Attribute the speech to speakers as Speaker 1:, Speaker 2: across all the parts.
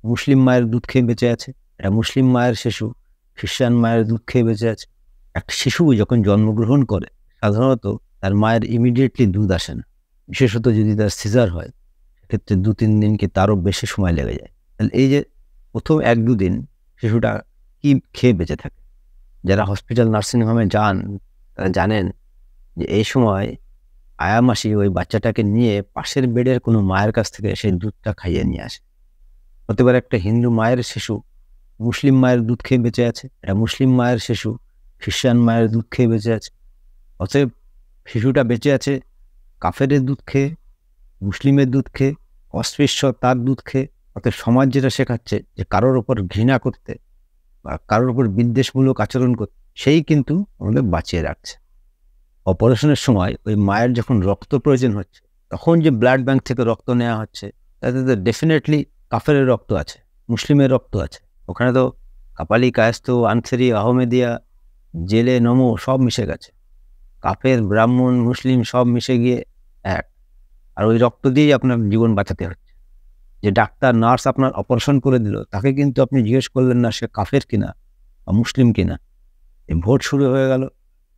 Speaker 1: মুসলিম মায়ের দুধ খেয়ে বেঁচে আছে, একটা মুসলিম মায়ের শিশু খ্রিস্টান মায়ের দুধ খেয়ে বেঁচে আছে। একটা শিশু যখন জন্মগ্রহণ করে সাধারণত তার মায়ের ইমিডিয়েটলি দুধ আসে না, বিশেষত যদি তার সিজার হয়, সেক্ষেত্রে 2-3 দিন কি তারও বেশি সময় লেগে যায়। তাহলে এই যে প্রথম 1-2 দিন শিশুটা কি খেয়ে বেঁচে থাকে, যারা হসপিটাল নার্সিংহোমে যান তারা জানেন যে এই সময় আয়া মাসি ওই বাচ্চাটাকে নিয়ে পাশের বেডের কোনো মায়ের কাছ থেকে সেই দুধটা খাইয়ে নিয়ে আসে। হতে পারে একটা হিন্দু মায়ের শিশু মুসলিম মায়ের দুধ খেয়ে বেঁচে আছে, একটা মুসলিম মায়ের শিশু খ্রিস্টান মায়ের দুধ খেয়ে বেঁচে আছে। অতএব শিশুটা বেঁচে আছে কাফেরের দুধ খেয়ে, মুসলিমের দুধ খেয়ে, অস্পৃশ্য তার দুধ খেয়ে। অতএব সমাজ যেটা শেখাচ্ছে যে কারোর ওপর ঘৃণা করতে বা কারোর উপর বিদ্বেষমূলক আচরণ করতে, সেই কিন্তু আমাদের বাঁচিয়ে রাখছে। অপারেশনের সময় ওই মায়ের যখন রক্ত প্রয়োজন হচ্ছে, তখন যে ব্লাড ব্যাংক থেকে রক্ত নেওয়া হচ্ছে, তাতে তো ডেফিনেটলি কাফেরের রক্ত আছে, মুসলিমের রক্ত আছে। ওখানে তো কাপালি, কায়স্থ, আনসারি, আহমেদিয়া, জেলে, নমো সব মিশে গেছে। কাফের, ব্রাহ্মণ, মুসলিম সব মিশে গিয়ে এক। আর ওই রক্ত দিয়েই আপনার জীবন বাঁচাতে হচ্ছে। যে ডাক্তার নার্স আপনার অপারেশন করে দিল, তাকে কিন্তু আপনি জিজ্ঞেস করলেন না সে কাফের কিনা বা মুসলিম কিনা। এই ভোট শুরু হয়ে গেল,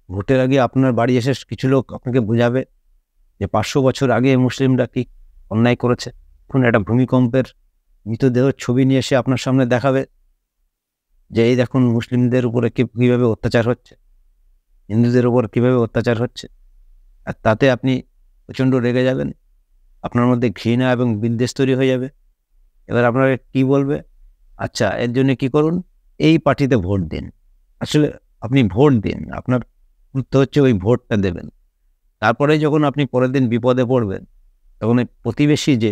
Speaker 1: ভোটের আগে আপনার বাড়ি এসে কিছু লোক আপনাকে বোঝাবে যে 500 বছর আগে মুসলিমরা কি অন্যায় করেছে। এখন একটা ভূমিকম্পের মৃতদেহ ছবি নিয়ে এসে আপনার সামনে দেখাবে যে এই দেখুন মুসলিমদের উপরে কিভাবে অত্যাচার হচ্ছে, হিন্দুদের উপর কিভাবে অত্যাচার হচ্ছে। আর তাতে আপনি প্রচণ্ড রেগে যাবেন, আপনার মধ্যে ঘৃণা এবং বিদ্বেষ তৈরি হয়ে যাবে। এবার আপনাকে কি বলবে, আচ্ছা এর জন্য কি করুন, এই পার্টিতে ভোট দিন। আসলে আপনি ভোট দিন, আপনার গুরুত্ব হচ্ছে ওই ভোটটা দেবেন। তারপরে যখন আপনি পরের দিন বিপদে পড়বেন, তখন এই প্রতিবেশী যে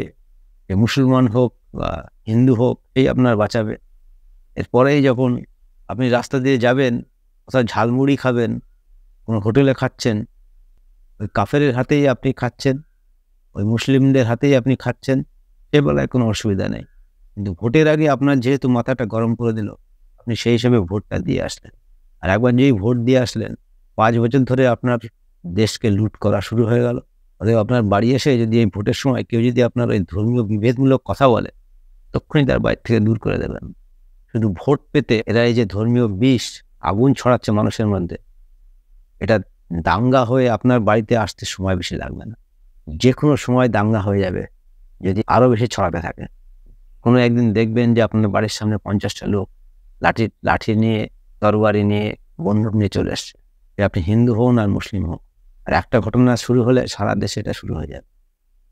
Speaker 1: মুসলমান হোক বা হিন্দু হোক, এই আপনার বাঁচাবে। এরপরেই যখন আপনি রাস্তা দিয়ে যাবেন, অর্থাৎ ঝালমুড়ি খাবেন, কোনো হোটেলে খাচ্ছেন, ওই কাফেরের হাতেই আপনি খাচ্ছেন, ওই মুসলিমদের হাতেই আপনি খাচ্ছেন, সে বেলায় কোনো অসুবিধা নেই। কিন্তু ভোটের আগে আপনার যেহেতু মাথাটা গরম করে দিল, আপনি সেই হিসেবে ভোটটা দিয়ে আসলেন। আর একবার যেই ভোট দিয়ে আসলেন, 5 বছর ধরে আপনার দেশকে লুট করা শুরু হয়ে গেল। অতএব আপনার বাড়ি এসে যদি এই ভোটের সময় কেউ যদি আপনার ওই ধর্মীয় বিভেদমূলক কথা বলে, তখনই তার বাড়ি থেকে দূর করে দেবেন। শুধু ভোট পেতে এরা এই যে ধর্মীয় বিষ, আগুন ছড়াচ্ছে মানুষের মধ্যে, এটা দাঙ্গা হয়ে আপনার বাড়িতে আসতে সময় বেশি লাগবে না। যে কোনো সময় দাঙ্গা হয়ে যাবে যদি আরও বেশি ছড়াতে থাকে। কোনো একদিন দেখবেন যে আপনার বাড়ির সামনে 50টা লোক লাঠি নিয়ে, তরবারি নিয়ে, বন্দুক নিয়ে চলে আসছে। আপনি হিন্দু হন আর মুসলিম হোক, আর একটা ঘটনা শুরু হলে সারা দেশে এটা শুরু হয়ে যাবে।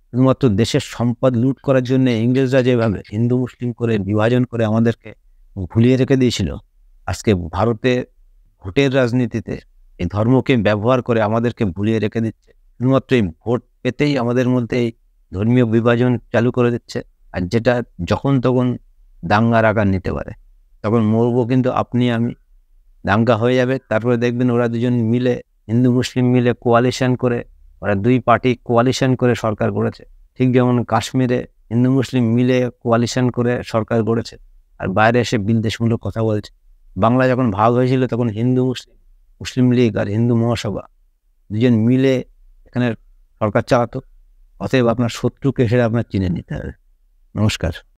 Speaker 1: শুধুমাত্র দেশের সম্পদ লুট করার জন্য ইংরেজরা যেভাবে হিন্দু মুসলিম করে বিভাজন করে আমাদেরকে ভুলিয়ে রেখে দিয়েছিল, আজকে ভারতে ভোটের রাজনীতিতে এই ধর্মকে ব্যবহার করে আমাদেরকে ভুলিয়ে রেখে দিচ্ছে। শুধুমাত্র এই ভোট পেতেই আমাদের মধ্যে এই ধর্মীয় বিভাজন চালু করে দিচ্ছে। আর যেটা যখন তখন দাঙ্গার আকার নিতে পারে, তখন মরবো কিন্তু আপনি আমি, দাঙ্গা হয়ে যাবে। তারপরে দেখবেন ওরা দুজন মিলে, হিন্দু মুসলিম মিলে কোয়ালিশন করে, ওরা 2 পার্টি কোয়ালিশন করে সরকার গড়েছে। ঠিক যেমন কাশ্মীরে হিন্দু মুসলিম মিলে কোয়ালিশন করে সরকার গড়েছে, আর বাইরে এসে বিদ্বেষমূলক কথা বলছে। বাংলা যখন ভাগ হয়েছিল তখন হিন্দু মুসলিম, মুসলিম লীগ আর হিন্দু মহাসভা দুজন মিলে এখানে সরকার চালাতো। অতএব আপনার শত্রুকে সেটা আপনার চিনে নিতে হবে। নমস্কার।